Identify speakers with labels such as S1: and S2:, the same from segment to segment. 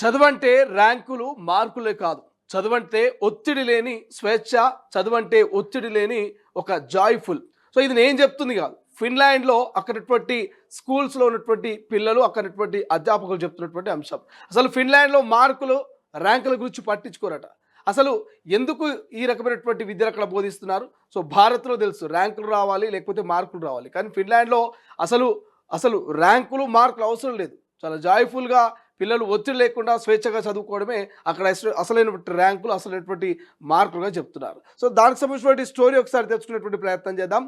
S1: చదువంటే ర్యాంకులు మార్కులే కాదు. చదువంటే ఒత్తిడి లేని స్వేచ్ఛ, చదువంటే ఒత్తిడి లేని ఒక జాయ్‌ఫుల్. సో ఇది నేను చెప్తుంది కాదు. ఫిన్లాండ్‌లో అక్కడటువంటి స్కూల్స్‌లో ఉన్నటువంటి పిల్లలు, అక్కడటువంటి అధ్యాపకులు చెప్తున్నటువంటి అంశం. అసలు ఫిన్లాండ్‌లో మార్కులు, ర్యాంకుల గురించి పట్టించుకోరట. అసలు ఎందుకు ఈ రకమైనటువంటి విద్యను అక్కడ బోధిస్తున్నారు? సో భారత్‌లో తెలుసు ర్యాంకులు రావాలి, లేకపోతే మార్కులు రావాలి. కానీ ఫిన్లాండ్‌లో అసలు అసలు ర్యాంకులు, మార్కులు అవసరం లేదు. చాలా జాయ్‌ఫుల్‌గా పిల్లలు ఒత్తిడి లేకుండా స్వేచ్ఛగా చదువుకోవడమే అక్కడ అసలైనటువంటి ర్యాంకులు, అసలైనటువంటి మార్కులుగా చెప్తున్నారు. సో దానికి సంబంధించినటువంటి స్టోరీ ఒకసారి తెలుసుకునేటువంటి ప్రయత్నం చేద్దాం.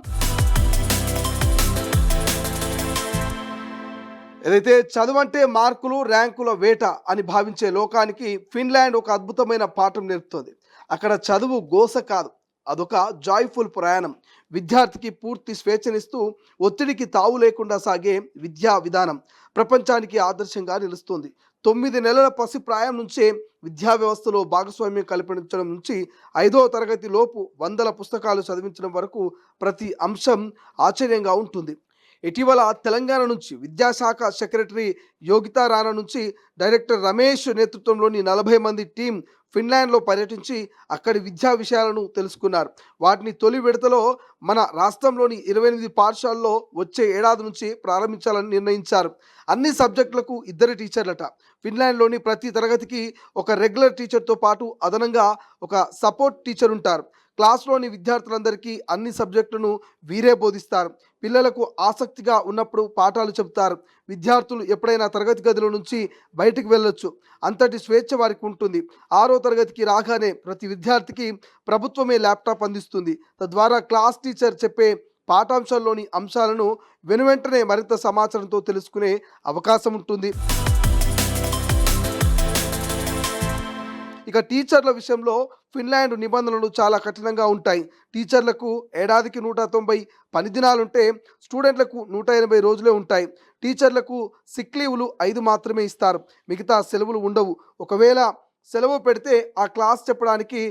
S1: ఏదైతే చదువంటే మార్కులు, ర్యాంకుల వేట అని భావించే లోకానికి ఫిన్లాండ్ ఒక అద్భుతమైన పాఠం నేర్పుతుంది. అక్కడ చదువు గోస కాదు, అదొక జాయ్ఫుల్ ప్రయాణం. విద్యార్థికి పూర్తి స్వేచ్ఛనిస్తూ ఒత్తిడికి తావు లేకుండా సాగే విద్యా విధానం ప్రపంచానికి ఆదర్శంగా నిలుస్తుంది. 9 నెలల పసి ప్రాయం నుంచే విద్యా వ్యవస్థలో భాగస్వామ్యం కల్పించడం నుంచి 5వ తరగతి లోపు వందల పుస్తకాలు చదివించడం వరకు ప్రతి అంశం ఆశ్చర్యంగా ఉంటుంది. ఇటీవల తెలంగాణ నుంచి విద్యాశాఖ సెక్రటరీ యోగితా రాణా నుంచి డైరెక్టర్ రమేష్ నేతృత్వంలోని 40 మంది టీం ఫిన్లాండ్లో పర్యటించి అక్కడి విద్యా విషయాలను తెలుసుకున్నారు. వాటిని తొలి విడతలో మన రాష్ట్రంలోని 28 పాఠశాలలో వచ్చే ఏడాది నుంచి ప్రారంభించాలని నిర్ణయించారు. అన్ని సబ్జెక్టులకు 2 టీచర్లట. ఫిన్లాండ్లోని ప్రతి తరగతికి ఒక రెగ్యులర్ టీచర్తో పాటు అదనంగా ఒక సపోర్ట్ టీచర్ ఉంటారు. క్లాస్లోని విద్యార్థులందరికీ అన్ని సబ్జెక్టులను వీరే బోధిస్తారు. పిల్లలకు ఆసక్తిగా ఉన్నప్పుడు పాఠాలు చెబుతారు. విద్యార్థులు ఎప్పుడైనా తరగతి గదిలో నుంచి బయటికి వెళ్ళొచ్చు. అంతటి స్వేచ్ఛ వారికి ఉంటుంది. 6వ తరగతికి రాగానే ప్రతి విద్యార్థికి ప్రభుత్వమే ల్యాప్టాప్ అందిస్తుంది. తద్వారా క్లాస్ టీచర్ చెప్పే పాఠాంశాల్లోని అంశాలను వెనువెంటనే మరింత సమాచారంతో తెలుసుకునే అవకాశం ఉంటుంది. ఇక టీచర్ల విషయంలో ఫిన్లాండ్ నిబంధనలు చాలా కఠినంగా ఉంటాయి. టీచర్లకు ఏడాదికి 190 పని దినాలుంటే స్టూడెంట్లకు 180 రోజులే ఉంటాయి. టీచర్లకు సిక్ లీవ్లు 5 మాత్రమే ఇస్తారు. మిగతా సెలవులు ఉండవు. ఒకవేళ సెలవు పెడితే ఆ క్లాస్ చెప్పడానికి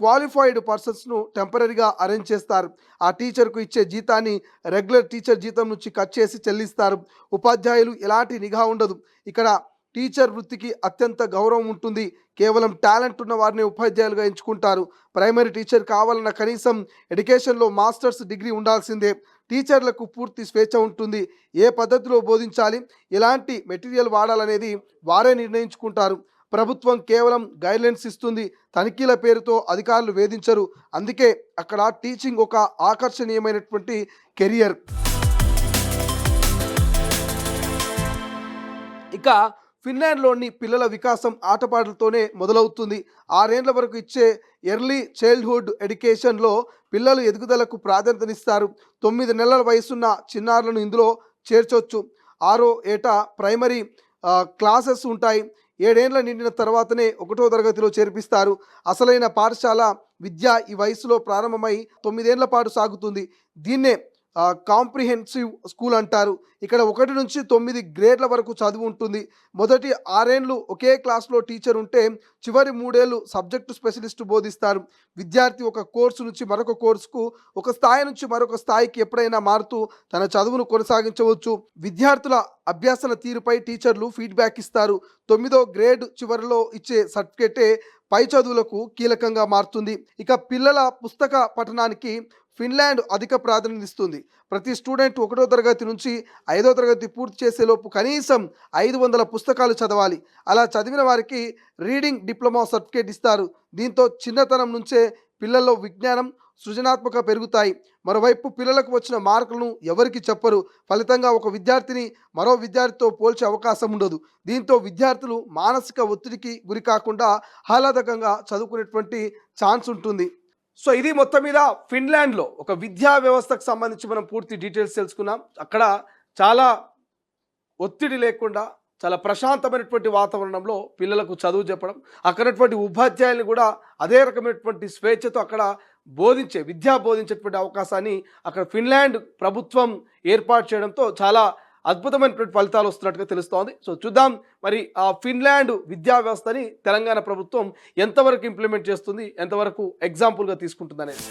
S1: క్వాలిఫైడ్ పర్సన్స్ను టెంపరీగా అరేంజ్ చేస్తారు. ఆ టీచర్కు ఇచ్చే జీతాన్ని రెగ్యులర్ టీచర్ జీతం నుంచి కట్ చేసి చెల్లిస్తారు. ఉపాధ్యాయులు ఎలాంటి నిఘా ఉండదు. ఇక్కడ టీచర్ వృత్తికి అత్యంత గౌరవం ఉంటుంది. కేవలం టాలెంట్ ఉన్న వారిని ఉపాధ్యాయులుగా ఎంచుకుంటారు. ప్రైమరీ టీచర్ కావాలన్న కనీసం ఎడ్యుకేషన్లో మాస్టర్స్ డిగ్రీ ఉండాల్సిందే. టీచర్లకు పూర్తి స్వేచ్ఛ ఉంటుంది. ఏ పద్ధతిలో బోధించాలి, ఎలాంటి మెటీరియల్ వాడాలనేది వారే నిర్ణయించుకుంటారు. ప్రభుత్వం కేవలం గైడ్లైన్స్ ఇస్తుంది. తనిఖీల పేరుతో అధికారులు వేధించరు. అందుకే అక్కడ టీచింగ్ ఒక ఆకర్షణీయమైనటువంటి కెరియర్. ఇక ఫిన్లాండ్లోని పిల్లల వికాసం ఆటపాటలతోనే మొదలవుతుంది. 6 ఏళ్ల వరకు ఇచ్చే ఎర్లీ చైల్డ్హుడ్ ఎడ్యుకేషన్లో పిల్లలు ఎదుగుదలకు ప్రాధాన్యతనిస్తారు. 9 నెలల వయసున్న చిన్నారులను ఇందులో చేర్చొచ్చు. 6వ ఏట ప్రైమరీ క్లాసెస్ ఉంటాయి. 7 ఏళ్ల నిండిన తర్వాతనే 1వ తరగతిలో చేర్పిస్తారు. అసలైన పాఠశాల విద్య ఈ వయసులో ప్రారంభమై 9 ఏళ్ల పాటు సాగుతుంది. దీన్నే కాంప్రిహెన్సివ్ స్కూల్ అంటారు. ఇక్కడ 1 నుంచి 9 గ్రేడ్ల వరకు చదువు ఉంటుంది. మొదటి 6 ఏళ్ళు ఒకే క్లాస్లో టీచర్ ఉంటే చివరి 3 ఏళ్ళు సబ్జెక్టు స్పెషలిస్టు బోధిస్తారు. విద్యార్థి ఒక కోర్సు నుంచి మరొక కోర్సుకు, ఒక స్థాయి నుంచి మరొక స్థాయికి ఎప్పుడైనా మారుతూ తన చదువును కొనసాగించవచ్చు. విద్యార్థుల అభ్యాసన తీరుపై టీచర్లు ఫీడ్బ్యాక్ ఇస్తారు. 9వ గ్రేడ్ చివరిలో ఇచ్చే సర్టిఫికేటే పై చదువులకు కీలకంగా మారుతుంది. ఇక పిల్లల పుస్తక పఠనానికి ఫిన్లాండ్ అధిక ప్రాధాన్యత ఇస్తుంది. ప్రతి స్టూడెంట్ 1వ తరగతి నుంచి 5వ తరగతి పూర్తి చేసేలోపు కనీసం 500 పుస్తకాలు చదవాలి. అలా చదివిన వారికి రీడింగ్ డిప్లొమా సర్టిఫికేట్ ఇస్తారు. దీంతో చిన్నతనం నుంచే పిల్లల్లో విజ్ఞానం, సృజనాత్మక పెరుగుతాయి. మరోవైపు పిల్లలకు వచ్చిన మార్కులను ఎవరికి చెప్పరు. ఫలితంగా ఒక విద్యార్థిని మరో విద్యార్థితో పోల్చే అవకాశం ఉండదు. దీంతో విద్యార్థులు మానసిక ఒత్తిడికి గురి కాకుండా ఆహ్లాదకంగా చదువుకునేటువంటి ఛాన్స్ ఉంటుంది. సో ఇది మొత్తం మీద ఫిన్లాండ్లో ఒక విద్యా వ్యవస్థకు సంబంధించి మనం పూర్తి డీటెయిల్స్ తెలుసుకున్నాం. అక్కడ చాలా ఒత్తిడి లేకుండా చాలా ప్రశాంతమైనటువంటి వాతావరణంలో పిల్లలకు చదువు చెప్పడం, అక్కడటువంటి ఉపాధ్యాయులను కూడా అదే రకమైనటువంటి స్వేచ్ఛతో అక్కడ బోధించేటువంటి అవకాశాన్ని అక్కడ ఫిన్లాండ్ ప్రభుత్వం ఏర్పాటు చేయడంతో చాలా అద్భుతమైనటువంటి ఫలితాలు వస్తున్నట్టుగా తెలుస్తోంది. సో చూద్దాం మరి ఆ ఫిన్లాండ్ విద్యా వ్యవస్థని తెలంగాణ ప్రభుత్వం ఎంతవరకు ఇంప్లిమెంట్ చేస్తుంది, ఎంతవరకు ఎగ్జాంపుల్గా తీసుకుంటుంది అనేది.